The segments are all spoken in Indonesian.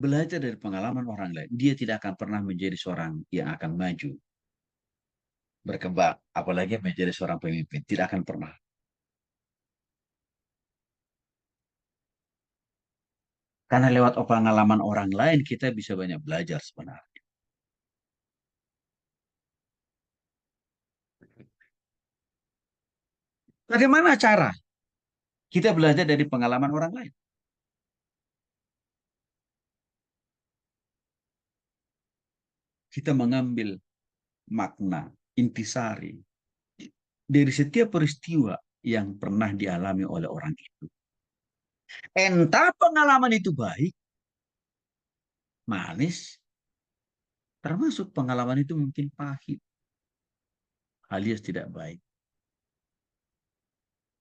Belajar dari pengalaman orang lain. Dia tidak akan pernah menjadi seorang yang akan maju, berkembang, apalagi menjadi seorang pemimpin. Tidak akan pernah. Karena lewat pengalaman orang lain, kita bisa banyak belajar sebenarnya. Bagaimana cara kita belajar dari pengalaman orang lain? Kita mengambil makna, intisari, dari setiap peristiwa yang pernah dialami oleh orang itu. Entah pengalaman itu baik, manis, termasuk pengalaman itu mungkin pahit, alias tidak baik.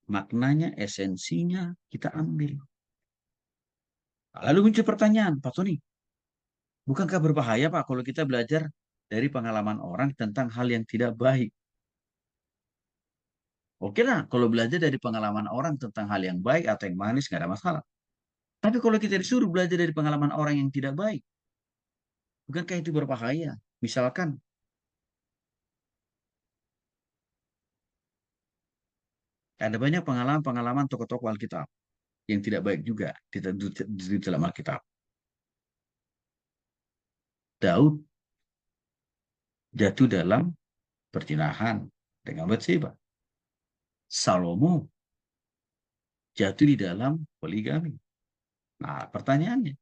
Maknanya, esensinya kita ambil. Lalu muncul pertanyaan, Pak Tony, bukankah berbahaya Pak kalau kita belajar dari pengalaman orang tentang hal yang tidak baik? Oke lah, kalau belajar dari pengalaman orang tentang hal yang baik atau yang manis, nggak ada masalah. Tapi kalau kita disuruh belajar dari pengalaman orang yang tidak baik, bukankah itu berbahaya? Misalkan, ada banyak pengalaman-pengalaman tokoh-tokoh Alkitab yang tidak baik juga di dalam Alkitab. Daud jatuh dalam perjinahan dengan Bathsheba. Salomo jatuh di dalam poligami. Nah, pertanyaannya,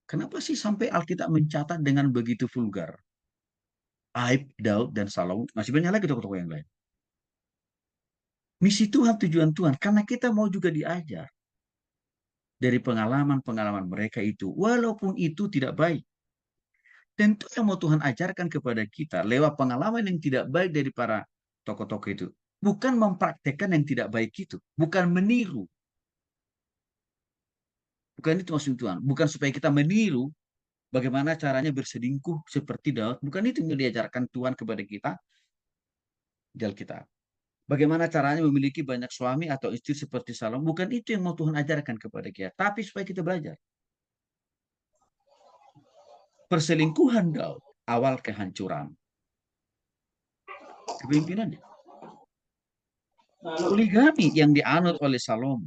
kenapa sih sampai Alkitab mencatat dengan begitu vulgar? Aib, Daud, dan Salomo. Masih banyak lagi tokoh-tokoh yang lain. Misi Tuhan, tujuan Tuhan. Karena kita mau juga diajar dari pengalaman-pengalaman mereka itu. Walaupun itu tidak baik. Tentu yang mau Tuhan ajarkan kepada kita lewat pengalaman yang tidak baik dari para tokoh-tokoh itu. Bukan mempraktekkan yang tidak baik itu. Bukan meniru. Bukan itu maksud Tuhan. Bukan supaya kita meniru bagaimana caranya berselingkuh seperti Daud. Bukan itu yang diajarkan Tuhan kepada kita di Alkitab. Bagaimana caranya memiliki banyak suami atau istri seperti Salomo. Bukan itu yang mau Tuhan ajarkan kepada kita. Tapi supaya kita belajar. Perselingkuhan Daud. Awal kehancuran. Kepemimpinannya. Poligami yang dianut oleh Salomo.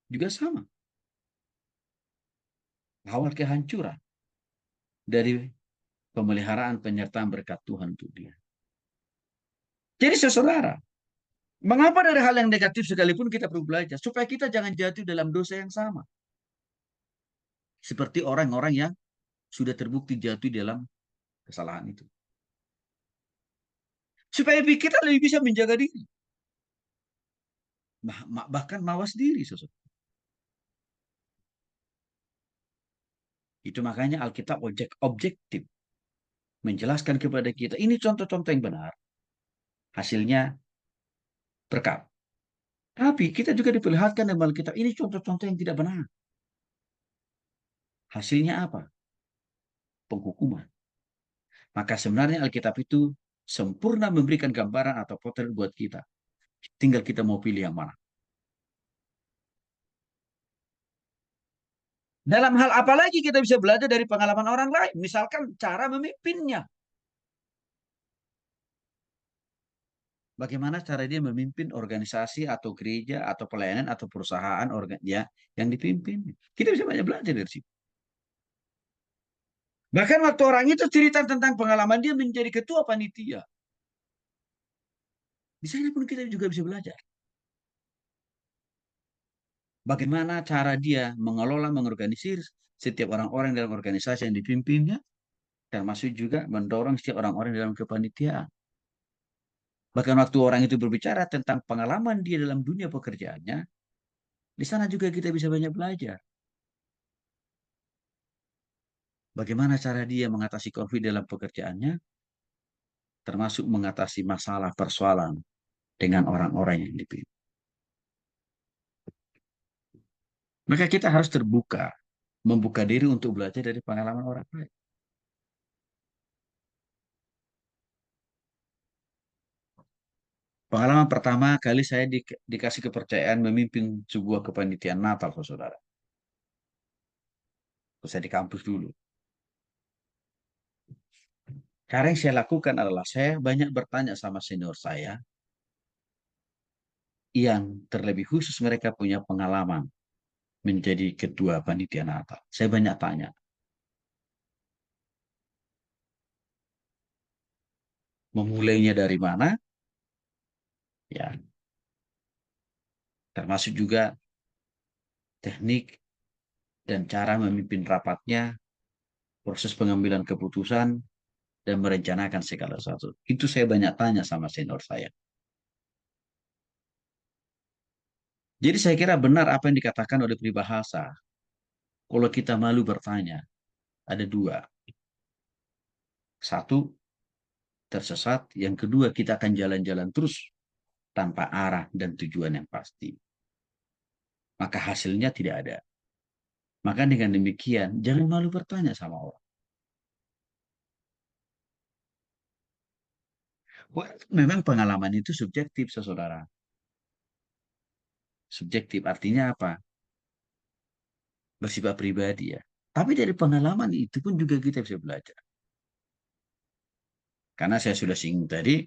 Juga sama. Awal kehancuran. Dari pemeliharaan penyertaan berkat Tuhan untuk dia. Jadi saudara, mengapa dari hal yang negatif sekalipun kita perlu belajar? Supaya kita jangan jatuh dalam dosa yang sama. Seperti orang-orang yang sudah terbukti jatuh dalam kesalahan itu. Supaya kita lebih bisa menjaga diri. Bahkan mawas diri. Itu makanya Alkitab objektif. Menjelaskan kepada kita, ini contoh-contoh yang benar. Hasilnya berkat. Tapi kita juga diperlihatkan dalam Alkitab, ini contoh-contoh yang tidak benar. Hasilnya apa? Penghukuman. Maka sebenarnya Alkitab itu sempurna memberikan gambaran atau potret buat kita. Tinggal kita mau pilih yang mana. Dalam hal apa lagi kita bisa belajar dari pengalaman orang lain? Misalkan cara memimpinnya. Bagaimana cara dia memimpin organisasi atau gereja atau pelayanan atau perusahaan ya, yang dipimpin. Kita bisa banyak belajar dari situ. Bahkan waktu orang itu cerita tentang pengalaman dia menjadi ketua panitia. Di sana pun kita juga bisa belajar. Bagaimana cara dia mengelola, mengorganisir setiap orang-orang dalam organisasi yang dipimpinnya, termasuk juga mendorong setiap orang-orang dalam kepanitiaan. Bahkan waktu orang itu berbicara tentang pengalaman dia dalam dunia pekerjaannya, di sana juga kita bisa banyak belajar. Bagaimana cara dia mengatasi konflik dalam pekerjaannya, termasuk mengatasi masalah persoalan dengan orang-orang yang dipimpin. Maka kita harus terbuka, membuka diri untuk belajar dari pengalaman orang lain. Pengalaman pertama kali saya dikasih kepercayaan memimpin sebuah kepanitiaan Natal, saudara. Saya di kampus dulu. Karena yang saya lakukan adalah saya banyak bertanya sama senior saya yang terlebih khusus mereka punya pengalaman menjadi ketua panitia Natal. Saya banyak tanya, memulainya dari mana, ya, termasuk juga teknik dan cara memimpin rapatnya, proses pengambilan keputusan, dan merencanakan segala sesuatu. Itu saya banyak tanya sama senior saya. Jadi saya kira benar apa yang dikatakan oleh peribahasa. Kalau kita malu bertanya, ada dua. Satu, tersesat. Yang kedua, kita akan jalan-jalan terus tanpa arah dan tujuan yang pasti. Maka hasilnya tidak ada. Maka dengan demikian, jangan malu bertanya sama orang. Wah, memang pengalaman itu subjektif, saudara. Subjektif artinya apa? Bersifat pribadi ya. Tapi dari pengalaman itu pun juga kita bisa belajar. Karena saya sudah singgung tadi,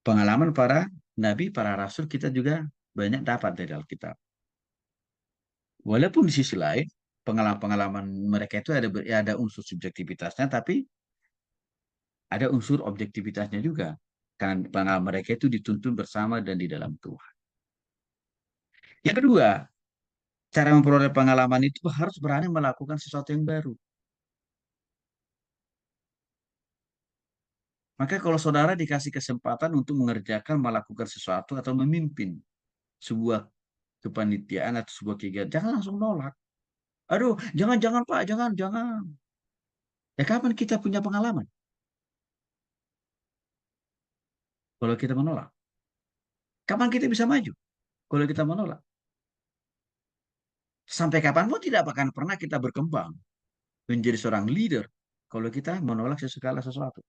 pengalaman para nabi, para rasul kita juga banyak dapat dari Alkitab. Walaupun di sisi lain, pengalaman-pengalaman mereka itu ada unsur subjektivitasnya, tapi ada unsur objektivitasnya juga. Karena pengalaman mereka itu dituntun bersama dan di dalam Tuhan. Yang kedua, cara memperoleh pengalaman itu harus berani melakukan sesuatu yang baru. Maka kalau saudara dikasih kesempatan untuk mengerjakan, melakukan sesuatu atau memimpin sebuah kepanitiaan atau sebuah kegiatan, jangan langsung nolak. Aduh, jangan Pak, jangan. Ya kapan kita punya pengalaman? Kalau kita menolak. Kapan kita bisa maju? Kalau kita menolak. Sampai kapanpun tidak akan pernah kita berkembang menjadi seorang leader kalau kita menolak segala sesuatu.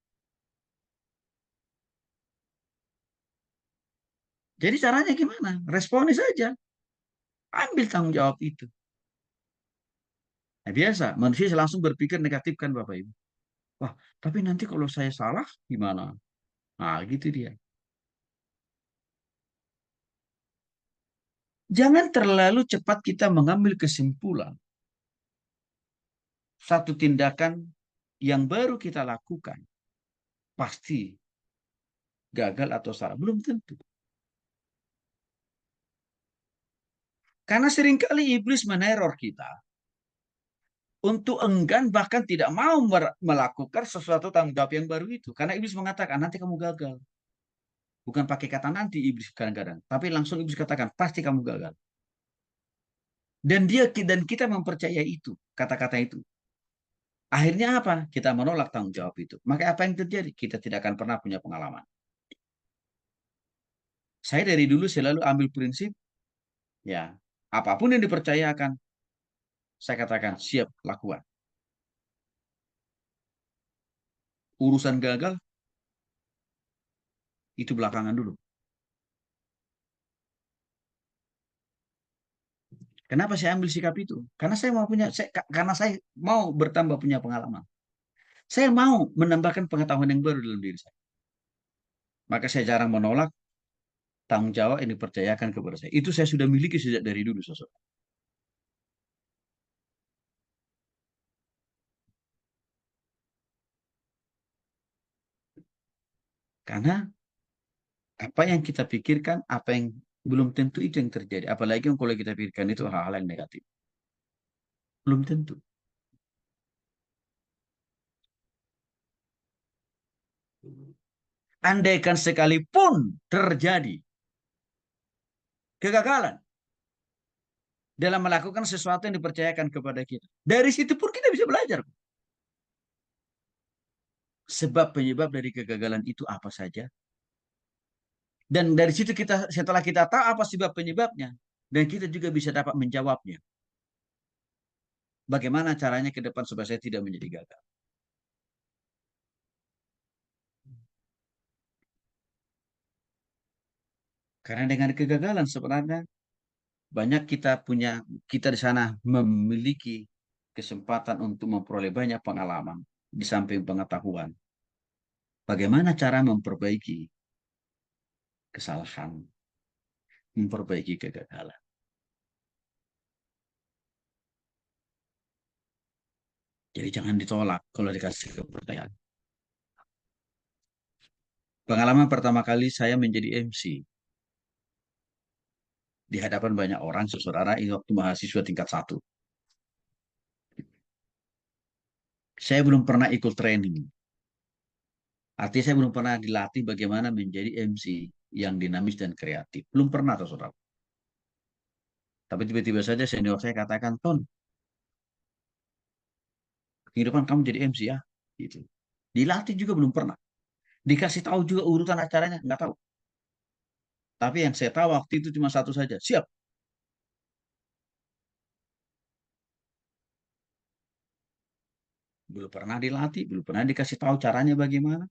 Jadi caranya gimana? Responi saja. Ambil tanggung jawab itu. Nah, biasa, manusia langsung berpikir negatif kan Bapak Ibu. Wah, tapi nanti kalau saya salah gimana? Nah, gitu dia. Jangan terlalu cepat kita mengambil kesimpulan. Satu tindakan yang baru kita lakukan pasti gagal atau salah. Belum tentu. Karena seringkali iblis meneror kita untuk enggan bahkan tidak mau melakukan sesuatu tanggung jawab yang baru itu. Karena iblis mengatakan nanti kamu gagal. Bukan pakai kata nanti iblis kadang-kadang, tapi langsung iblis katakan pasti kamu gagal. Dan kita mempercayai itu, kata-kata itu. Akhirnya apa? Kita menolak tanggung jawab itu. Maka apa yang terjadi? Kita tidak akan pernah punya pengalaman. Saya dari dulu selalu ambil prinsip, ya, apapun yang dipercayakan, saya katakan siap lakukan. Urusan gagal, itu belakangan dulu. Kenapa saya ambil sikap itu? Karena saya mau bertambah punya pengalaman. Saya mau menambahkan pengetahuan yang baru dalam diri saya. Maka saya jarang menolak tanggung jawab yang dipercayakan kepada saya. Itu saya sudah miliki sejak dari dulu, sosok. Karena apa yang kita pikirkan, apa yang belum tentu itu yang terjadi. Apalagi kalau kita pikirkan itu hal-hal yang negatif. Belum tentu. Andaikan sekalipun terjadi kegagalan dalam melakukan sesuatu yang dipercayakan kepada kita. Dari situ pun kita bisa belajar. Sebab penyebab dari kegagalan itu apa saja. Dan dari situ setelah kita tahu apa sebab penyebabnya, dan kita juga bisa dapat menjawabnya. Bagaimana caranya ke depan supaya saya tidak menjadi gagal. Karena dengan kegagalan sebenarnya banyak kita di sana memiliki kesempatan untuk memperoleh banyak pengalaman di samping pengetahuan. Bagaimana cara memperbaiki kesalahan, memperbaiki kegagalan. Jadi jangan ditolak kalau dikasih kepercayaan. Pengalaman pertama kali saya menjadi MC di hadapan banyak orang, saudara, ini waktu mahasiswa tingkat 1. Saya belum pernah ikut training. Artinya saya belum pernah dilatih bagaimana menjadi MC yang dinamis dan kreatif. Belum pernah, saudara. Tapi tiba-tiba saja senior saya katakan, Ton, kehidupan kamu jadi MC ya. Gitu. Dilatih juga belum pernah. Dikasih tahu juga urutan acaranya, nggak tahu. Tapi yang saya tahu waktu itu cuma satu saja, siap. Belum pernah dilatih, belum pernah dikasih tahu caranya bagaimana.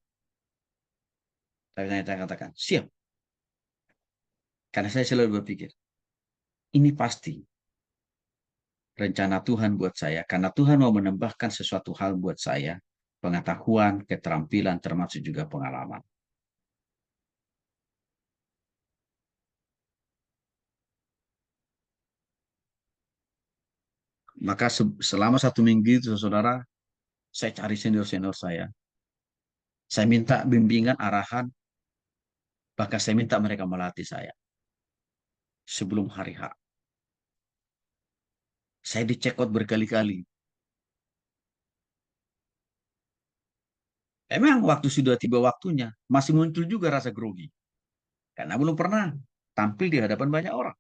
Tapi saya katakan, siap. Karena saya selalu berpikir, ini pasti rencana Tuhan buat saya. Karena Tuhan mau menambahkan sesuatu hal buat saya. Pengetahuan, keterampilan, termasuk juga pengalaman. Maka selama 1 minggu itu, saudara, saya cari senior-senior saya. Saya minta bimbingan, arahan, bahkan saya minta mereka melatih saya sebelum hari H. Saya dicekot berkali-kali. Emang waktu sudah tiba waktunya, masih muncul juga rasa grogi. Karena belum pernah tampil di hadapan banyak orang.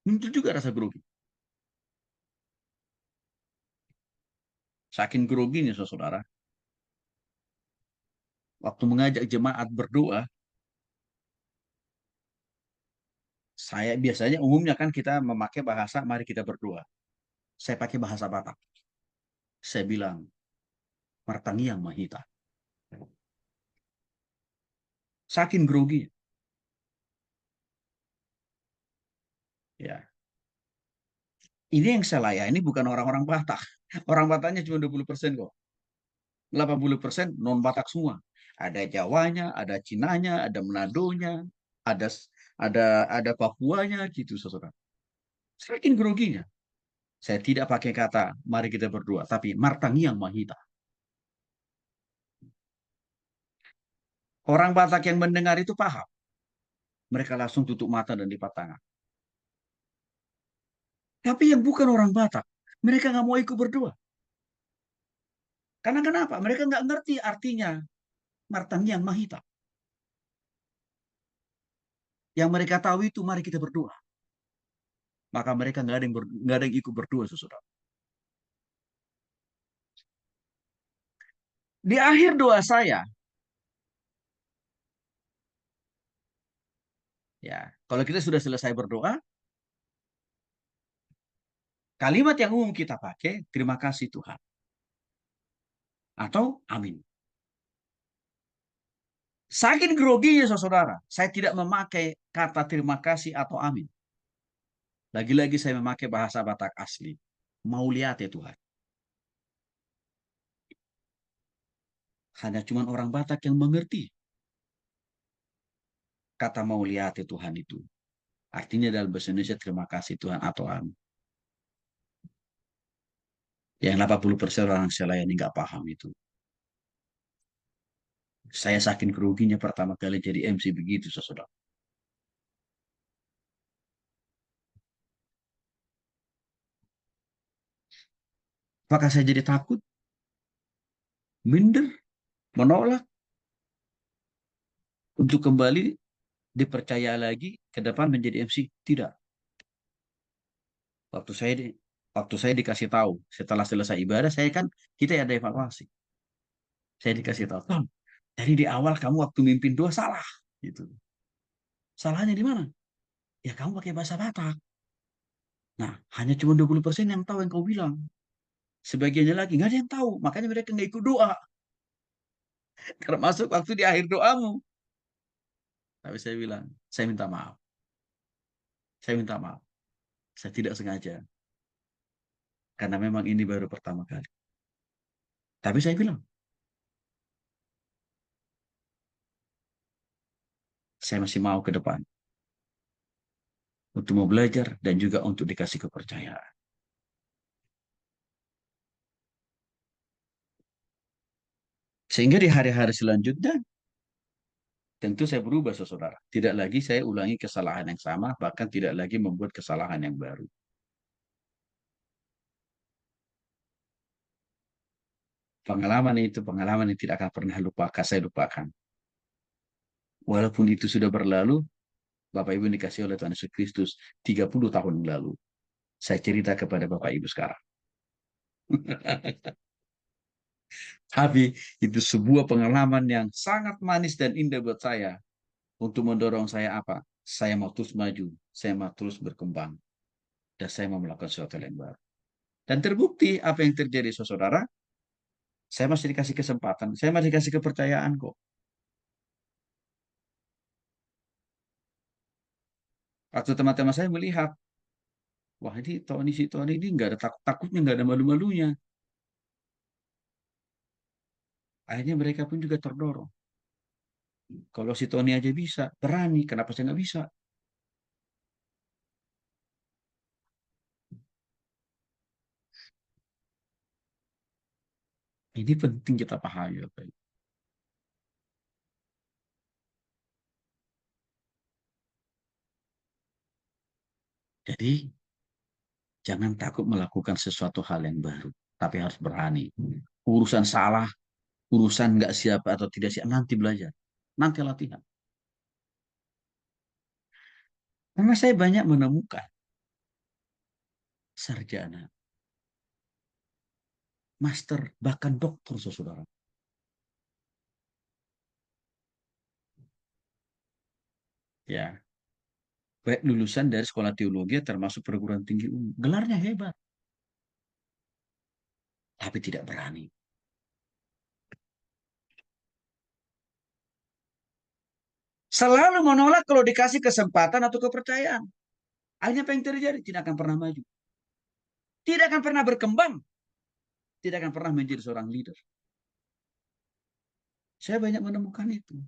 Muncul juga rasa grogi. Saking groginya, saudara. Waktu mengajak jemaat berdoa, saya biasanya umumnya kan kita memakai bahasa, mari kita berdoa. Saya pakai bahasa Batak. Saya bilang, Martangi yang Mahita. Saking grogi. Ya. Ini yang saya layani bukan orang-orang Batak. Orang Bataknya cuma 20% kok. 80% non-Batak semua. Ada Jawanya, ada Cinanya, ada Menadonya, ada ada Papuanya gitu, saudara. Saking groginya. Saya tidak pakai kata mari kita berdoa, tapi Martangi yang Mahita. Orang Batak yang mendengar itu paham. Mereka langsung tutup mata dan lipat tangan. Tapi yang bukan orang Batak, mereka nggak mau ikut berdoa. Karena kenapa? Mereka nggak ngerti artinya Martangi yang Mahita. Yang mereka tahu itu mari kita berdoa. Maka mereka nggak ada yang ikut berdoa, saudara. Di akhir doa saya, ya, kalau kita sudah selesai berdoa, kalimat yang umum kita pakai, terima kasih Tuhan. Atau amin. Saking groginya, saudara, saya tidak memakai kata terima kasih atau amin. Lagi-lagi saya memakai bahasa Batak asli. Mau lihat ya Tuhan. Hanya cuma orang Batak yang mengerti kata mau lihat ya Tuhan itu. Artinya dalam bahasa Indonesia terima kasih Tuhan atau amin. Yang 80% orang saya layani nggak paham itu. Saya saking keruginya pertama kali jadi MC begitu, saudara. Apakah saya jadi takut, minder, menolak untuk kembali dipercaya lagi ke depan menjadi MC? Tidak. Waktu saya di, waktu saya dikasih tahu setelah selesai ibadah, saya kan kita ada evaluasi. Saya dikasih tahu, Tom, dari di awal kamu waktu mimpin doa salah, gitu. Salahnya di mana? Ya kamu pakai bahasa Batak. Nah, hanya cuma 20% yang tahu yang kau bilang. Sebagiannya lagi nggak ada yang tahu, makanya mereka nggak ikut doa. Termasuk waktu di akhir doamu. Tapi saya bilang, saya minta maaf. Saya minta maaf. Saya tidak sengaja. karena memang ini baru pertama kali. Tapi saya bilang, saya masih mau ke depan untuk mau belajar dan juga untuk dikasih kepercayaan. Sehingga di hari-hari selanjutnya, tentu saya berubah, saudara. Tidak lagi saya ulangi kesalahan yang sama, bahkan tidak lagi membuat kesalahan yang baru. Pengalaman itu pengalaman yang tidak akan pernah saya lupakan. Walaupun itu sudah berlalu, Bapak Ibu dikasih oleh Tuhan Yesus Kristus 30 tahun lalu. Saya cerita kepada Bapak Ibu sekarang. Tapi itu sebuah pengalaman yang sangat manis dan indah buat saya. Untuk mendorong saya apa? Saya mau terus maju. Saya mau terus berkembang. Dan saya mau melakukan sesuatu yang baru. Dan terbukti apa yang terjadi, saudara. Saya masih dikasih kesempatan. Saya masih dikasih kepercayaan kok. Waktu teman-teman saya melihat, wah ini Tony, si Tony ini nggak ada takut-takutnya, nggak ada malu-malunya. Akhirnya mereka pun juga terdorong. Kalau si Tony aja bisa, berani, kenapa saya nggak bisa? Ini penting kita pahami, Bapak Ibu. Jadi, jangan takut melakukan sesuatu hal yang baru, tapi harus berani. Urusan salah, urusan nggak siap atau tidak siap, nanti belajar. Nanti latihan. Karena saya banyak menemukan sarjana, master, bahkan dokter, saudara. Ya, baik lulusan dari sekolah teologi termasuk perguruan tinggi umum. Gelarnya hebat, tapi tidak berani. Selalu menolak kalau dikasih kesempatan atau kepercayaan. Akhirnya apa yang terjadi? Tidak akan pernah maju. Tidak akan pernah berkembang. Tidak akan pernah menjadi seorang leader. Saya banyak menemukan itu.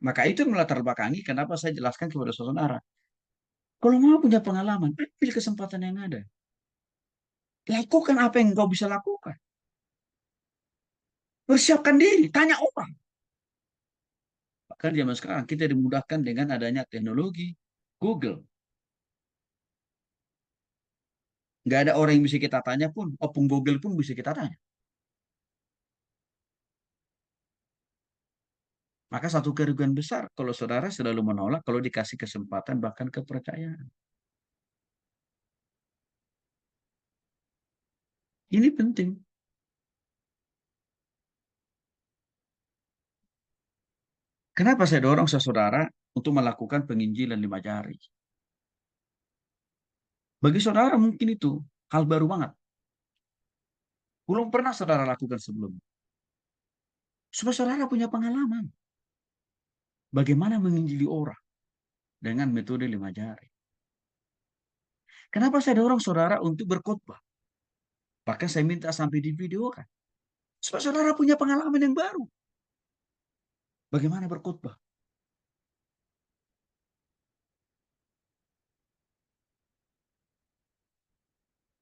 Maka itu melatar belakangi kenapa saya jelaskan kepada saudara. Kalau mau punya pengalaman, ambil kesempatan yang ada. Lakukan apa yang kau bisa lakukan. Persiapkan diri, tanya orang. Bahkan zaman sekarang kita dimudahkan dengan adanya teknologi Google. Nggak ada orang yang bisa kita tanya pun, Opung Google pun bisa kita tanya. Maka satu kerugian besar kalau saudara selalu menolak kalau dikasih kesempatan bahkan kepercayaan. Ini penting. Kenapa saya dorong saudara untuk melakukan penginjilan 5 jari? Bagi saudara mungkin itu hal baru banget. Belum pernah saudara lakukan sebelumnya. Supaya saudara punya pengalaman. Bagaimana menginjili orang dengan metode 5 jari. Kenapa saya dorong saudara untuk berkhotbah? Bahkan saya minta sampai di video kan. Supaya saudara punya pengalaman yang baru. Bagaimana berkhotbah?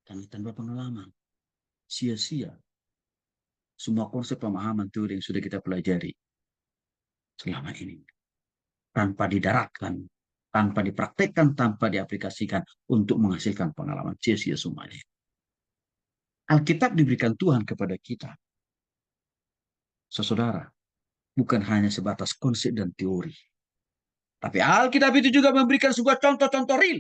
Dan tanpa pengalaman. Sia-sia semua konsep pemahaman teori yang sudah kita pelajari selama ini. Tanpa didaratkan, tanpa dipraktekkan, tanpa diaplikasikan untuk menghasilkan pengalaman. Sia-sia semuanya. Alkitab diberikan Tuhan kepada kita, saudara, bukan hanya sebatas konsep dan teori. Tapi Alkitab itu juga memberikan sebuah contoh-contoh real.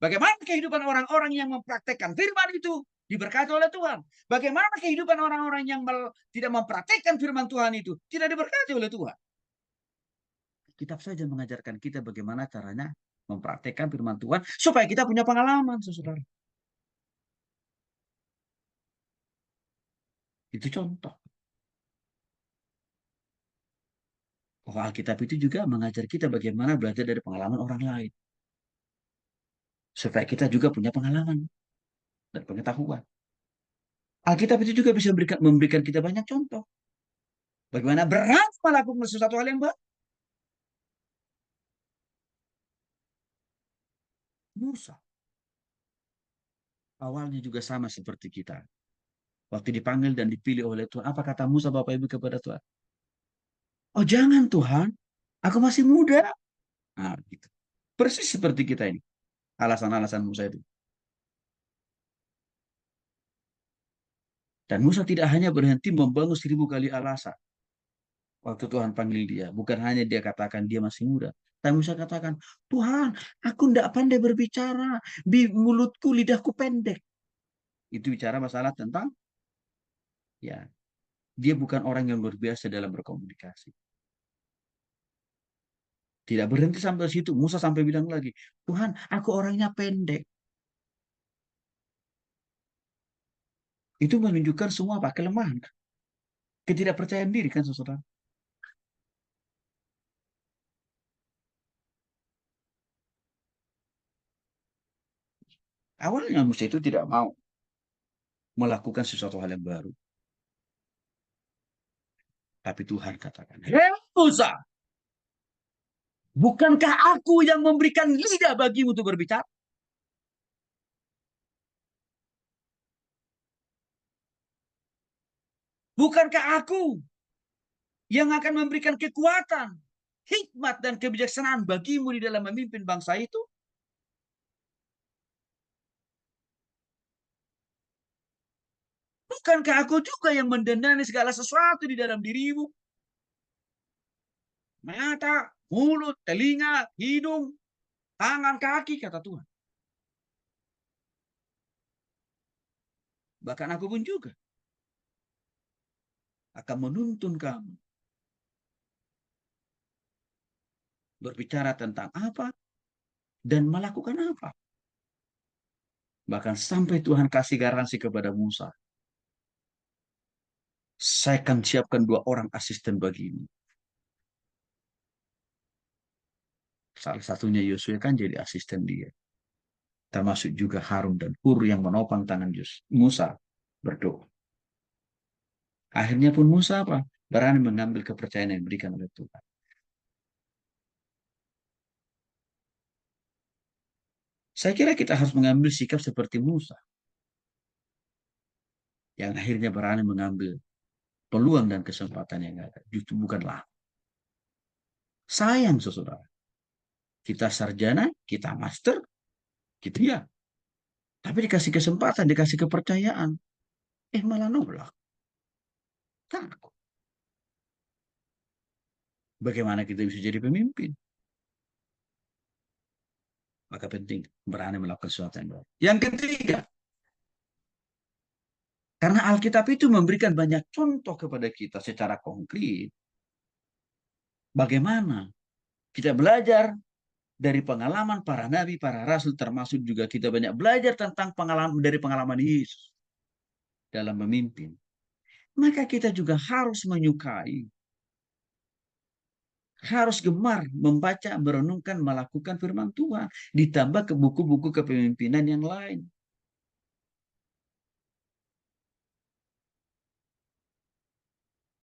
Bagaimana kehidupan orang-orang yang mempraktekkan firman itu diberkati oleh Tuhan. Bagaimana kehidupan orang-orang yang tidak mempraktekkan firman Tuhan itu tidak diberkati oleh Tuhan. Kitab saja mengajarkan kita bagaimana caranya mempraktekkan firman Tuhan supaya kita punya pengalaman, saudara. Itu contoh. Oh, Alkitab itu juga mengajar kita bagaimana belajar dari pengalaman orang lain. Supaya kita juga punya pengalaman dan pengetahuan. Alkitab itu juga bisa memberikan kita banyak contoh. Bagaimana berani melakukan sesuatu hal yang baik. Musa awalnya juga sama seperti kita. Waktu dipanggil dan dipilih oleh Tuhan, apa kata Musa Bapak Ibu kepada Tuhan? Oh jangan Tuhan, aku masih muda. Nah, gitu. Persis seperti kita ini. Alasan-alasan Musa itu. Dan Musa tidak hanya berhenti membangun 1000 kali alasan. Waktu Tuhan panggil dia. Bukan hanya dia katakan dia masih muda. Tapi Musa katakan, Tuhan, aku tidak pandai berbicara. Di mulutku, lidahku pendek. Itu bicara masalah tentang, ya, dia bukan orang yang luar biasa dalam berkomunikasi. Tidak berhenti sampai situ. Musa sampai bilang lagi, Tuhan, aku orangnya pendek. Itu menunjukkan semua apa? Kelemahan. Ketidakpercayaan diri kan, saudara. Awalnya Musa itu tidak mau melakukan sesuatu hal yang baru. Tapi Tuhan katakan, hei Musa, bukankah aku yang memberikan lidah bagimu untuk berbicara? Bukankah aku yang akan memberikan kekuatan, hikmat, dan kebijaksanaan bagimu di dalam memimpin bangsa itu? Bukankah aku juga yang mendandani segala sesuatu di dalam dirimu? Mata, mulut, telinga, hidung, tangan, kaki, kata Tuhan. Bahkan aku pun juga akan menuntun kamu berbicara tentang apa dan melakukan apa. Bahkan sampai Tuhan kasih garansi kepada Musa, saya akan siapkan 2 orang asisten bagimu. Salah satunya Yosua kan jadi asisten dia. Termasuk juga Harun dan Hur yang menopang tangan Musa berdoa. Akhirnya pun Musa apa? Berani mengambil kepercayaan yang diberikan oleh Tuhan. Saya kira kita harus mengambil sikap seperti Musa. Yang akhirnya berani mengambil peluang dan kesempatan yang ada. Justru bukanlah. Sayang saudara. Kita sarjana, kita master, gitu ya. Tapi dikasih kesempatan, dikasih kepercayaan. Malah nolak. Takut. Bagaimana kita bisa jadi pemimpin? Maka penting berani melakukan sesuatu yang baik. Yang ketiga, karena Alkitab itu memberikan banyak contoh kepada kita secara konkret. Bagaimana kita belajar dari pengalaman para nabi, para rasul, termasuk juga kita banyak belajar tentang pengalaman dari pengalaman Yesus dalam memimpin. Maka kita juga harus menyukai, harus gemar membaca, merenungkan, melakukan firman Tuhan. Ditambah ke buku-buku kepemimpinan yang lain.